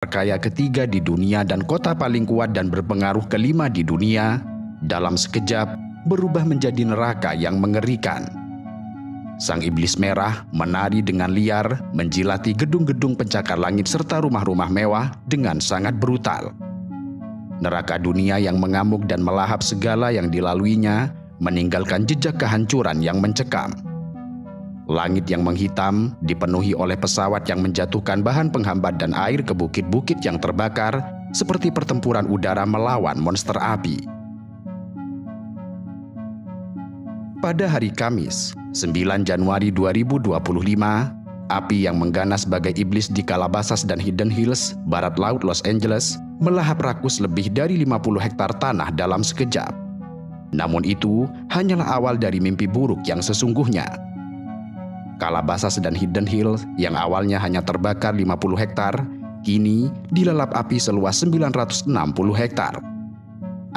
terkaya ketiga di dunia dan kota paling kuat dan berpengaruh kelima di dunia, dalam sekejap berubah menjadi neraka yang mengerikan. Sang iblis merah menari dengan liar, menjilati gedung-gedung pencakar langit serta rumah-rumah mewah dengan sangat brutal. Neraka dunia yang mengamuk dan melahap segala yang dilaluinya, meninggalkan jejak kehancuran yang mencekam. Langit yang menghitam dipenuhi oleh pesawat yang menjatuhkan bahan penghambat dan air ke bukit-bukit yang terbakar, seperti pertempuran udara melawan monster api. Pada hari Kamis, 9 Januari 2025, api yang mengganas sebagai iblis di Calabasas dan Hidden Hills, barat laut Los Angeles, melahap rakus lebih dari 50 hektar tanah dalam sekejap. Namun itu hanyalah awal dari mimpi buruk yang sesungguhnya. Calabasas dan Hidden Hills yang awalnya hanya terbakar 50 hektar, kini dilalap api seluas 960 hektar.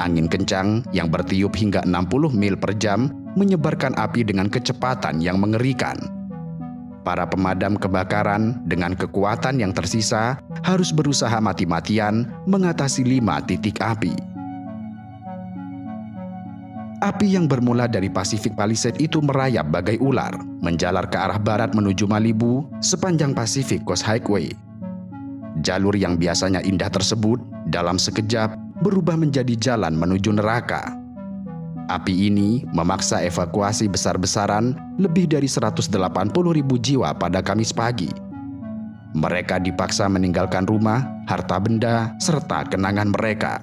Angin kencang yang bertiup hingga 60 mil per jam menyebarkan api dengan kecepatan yang mengerikan. Para pemadam kebakaran dengan kekuatan yang tersisa harus berusaha mati-matian mengatasi 5 titik api. Api yang bermula dari Pacific Palisades itu merayap bagai ular, menjalar ke arah barat menuju Malibu sepanjang Pacific Coast Highway. Jalur yang biasanya indah tersebut dalam sekejap berubah menjadi jalan menuju neraka. Api ini memaksa evakuasi besar-besaran lebih dari 180.000 jiwa pada Kamis pagi. Mereka dipaksa meninggalkan rumah, harta benda, serta kenangan mereka.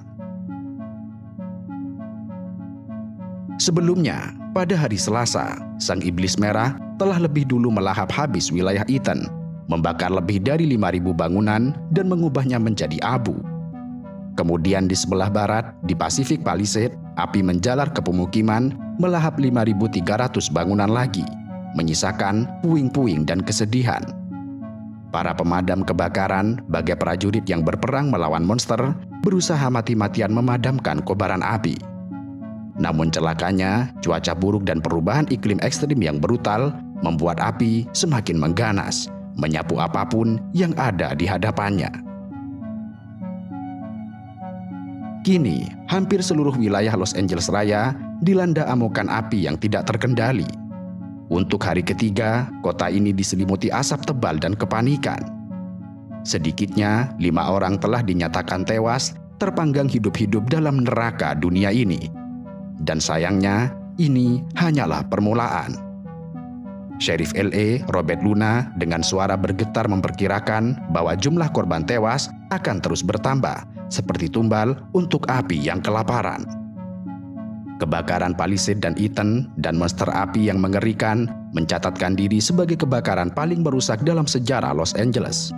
Sebelumnya, pada hari Selasa, sang iblis merah telah lebih dulu melahap habis wilayah Eaton, membakar lebih dari 5.000 bangunan dan mengubahnya menjadi abu. Kemudian di sebelah barat, di Pacific Palisades, api menjalar ke pemukiman, melahap 5.300 bangunan lagi, menyisakan puing-puing dan kesedihan. Para pemadam kebakaran, bagai prajurit yang berperang melawan monster, berusaha mati-matian memadamkan kobaran api. Namun celakanya, cuaca buruk dan perubahan iklim ekstrim yang brutal membuat api semakin mengganas, menyapu apapun yang ada di hadapannya. Kini, hampir seluruh wilayah Los Angeles Raya dilanda amukan api yang tidak terkendali. Untuk hari ketiga, kota ini diselimuti asap tebal dan kepanikan. Sedikitnya, 5 orang telah dinyatakan tewas, terpanggang hidup-hidup dalam neraka dunia ini. Dan sayangnya, ini hanyalah permulaan. Sheriff LA, Robert Luna, dengan suara bergetar memperkirakan bahwa jumlah korban tewas akan terus bertambah, seperti tumbal untuk api yang kelaparan. Kebakaran Palisades dan Eaton dan monster api yang mengerikan mencatatkan diri sebagai kebakaran paling merusak dalam sejarah Los Angeles.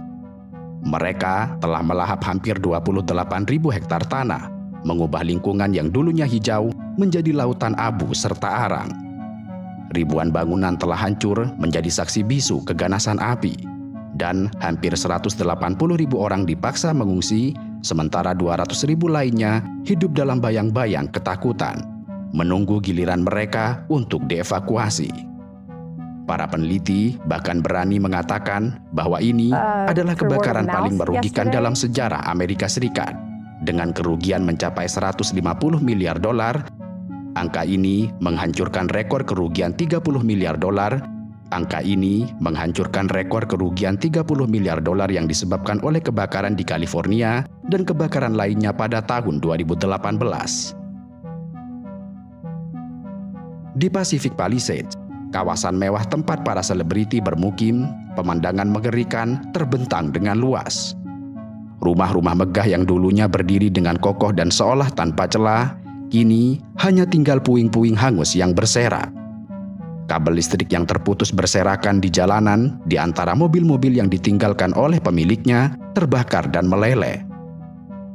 Mereka telah melahap hampir 28.000 hektar tanah, mengubah lingkungan yang dulunya hijau menjadi lautan abu serta arang. Ribuan bangunan telah hancur menjadi saksi bisu keganasan api, dan hampir 180.000 orang dipaksa mengungsi, sementara 200.000 lainnya hidup dalam bayang-bayang ketakutan, menunggu giliran mereka untuk dievakuasi. Para peneliti bahkan berani mengatakan bahwa ini adalah kebakaran paling merugikan dalam sejarah Amerika Serikat, dengan kerugian mencapai 150 miliar dolar. Angka ini menghancurkan rekor kerugian 30 miliar dolar. Angka ini menghancurkan rekor kerugian 30 miliar dolar yang disebabkan oleh kebakaran di California dan kebakaran lainnya pada tahun 2018. Di Pacific Palisades, kawasan mewah tempat para selebriti bermukim, pemandangan mengerikan terbentang dengan luas. Rumah-rumah megah yang dulunya berdiri dengan kokoh dan seolah tanpa celah, kini hanya tinggal puing-puing hangus yang berserak. Kabel listrik yang terputus berserakan di jalanan di antara mobil-mobil yang ditinggalkan oleh pemiliknya terbakar dan meleleh.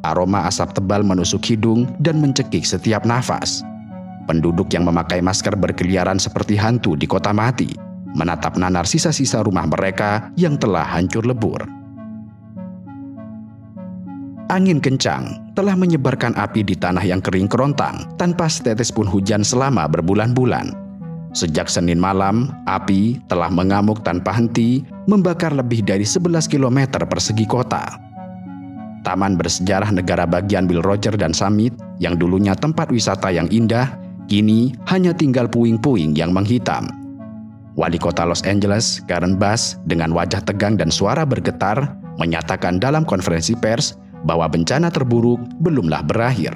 Aroma asap tebal menusuk hidung dan mencekik setiap nafas. Penduduk yang memakai masker berkeliaran seperti hantu di kota mati, menatap nanar sisa-sisa rumah mereka yang telah hancur lebur. Angin kencang telah menyebarkan api di tanah yang kering kerontang tanpa setetes pun hujan selama berbulan-bulan. Sejak Senin malam, api telah mengamuk tanpa henti, membakar lebih dari 11 km persegi kota. Taman bersejarah negara bagian Will Rogers dan Summit yang dulunya tempat wisata yang indah, kini hanya tinggal puing-puing yang menghitam. Wali kota Los Angeles, Karen Bass, dengan wajah tegang dan suara bergetar, menyatakan dalam konferensi pers bahwa bencana terburuk belumlah berakhir.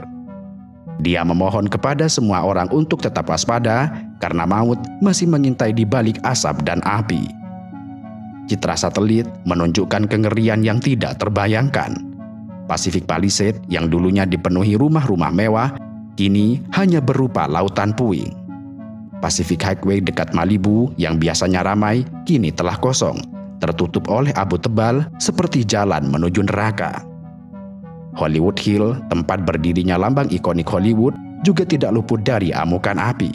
Dia memohon kepada semua orang untuk tetap waspada karena maut masih mengintai di balik asap dan api. Citra satelit menunjukkan kengerian yang tidak terbayangkan. Pacific Palisades yang dulunya dipenuhi rumah-rumah mewah, kini hanya berupa lautan puing. Pacific Highway dekat Malibu yang biasanya ramai, kini telah kosong, tertutup oleh abu tebal seperti jalan menuju neraka. Hollywood Hill, tempat berdirinya lambang ikonik Hollywood, juga tidak luput dari amukan api.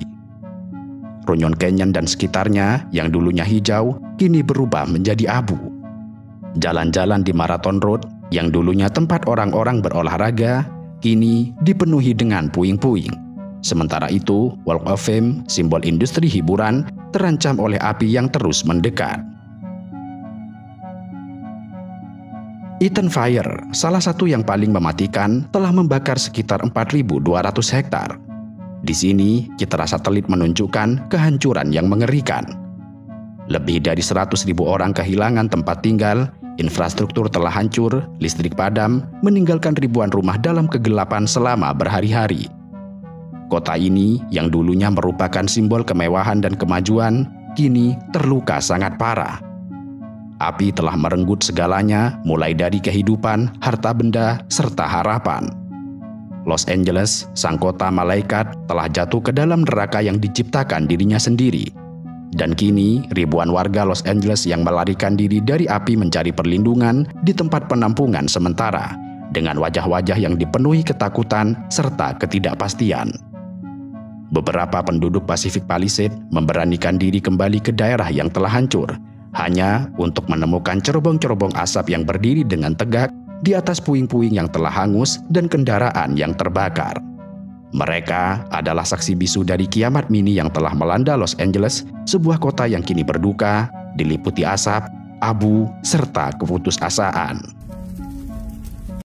Runyon Canyon dan sekitarnya yang dulunya hijau, kini berubah menjadi abu. Jalan-jalan di Marathon Road yang dulunya tempat orang-orang berolahraga, kini dipenuhi dengan puing-puing. Sementara itu, Walk of Fame, simbol industri hiburan, terancam oleh api yang terus mendekat. Eaton Fire, salah satu yang paling mematikan, telah membakar sekitar 4.200 hektar. Di sini, citra satelit menunjukkan kehancuran yang mengerikan. Lebih dari 100.000 orang kehilangan tempat tinggal, infrastruktur telah hancur, listrik padam, meninggalkan ribuan rumah dalam kegelapan selama berhari-hari. Kota ini, yang dulunya merupakan simbol kemewahan dan kemajuan, kini terluka sangat parah. Api telah merenggut segalanya, mulai dari kehidupan, harta benda, serta harapan. Los Angeles, sang kota malaikat, telah jatuh ke dalam neraka yang diciptakan dirinya sendiri. Dan kini, ribuan warga Los Angeles yang melarikan diri dari api mencari perlindungan di tempat penampungan sementara, dengan wajah-wajah yang dipenuhi ketakutan serta ketidakpastian. Beberapa penduduk Pacific Palisades memberanikan diri kembali ke daerah yang telah hancur, hanya untuk menemukan cerobong-cerobong asap yang berdiri dengan tegak di atas puing-puing yang telah hangus dan kendaraan yang terbakar. Mereka adalah saksi bisu dari kiamat mini yang telah melanda Los Angeles, sebuah kota yang kini berduka, diliputi asap, abu, serta keputusasaan.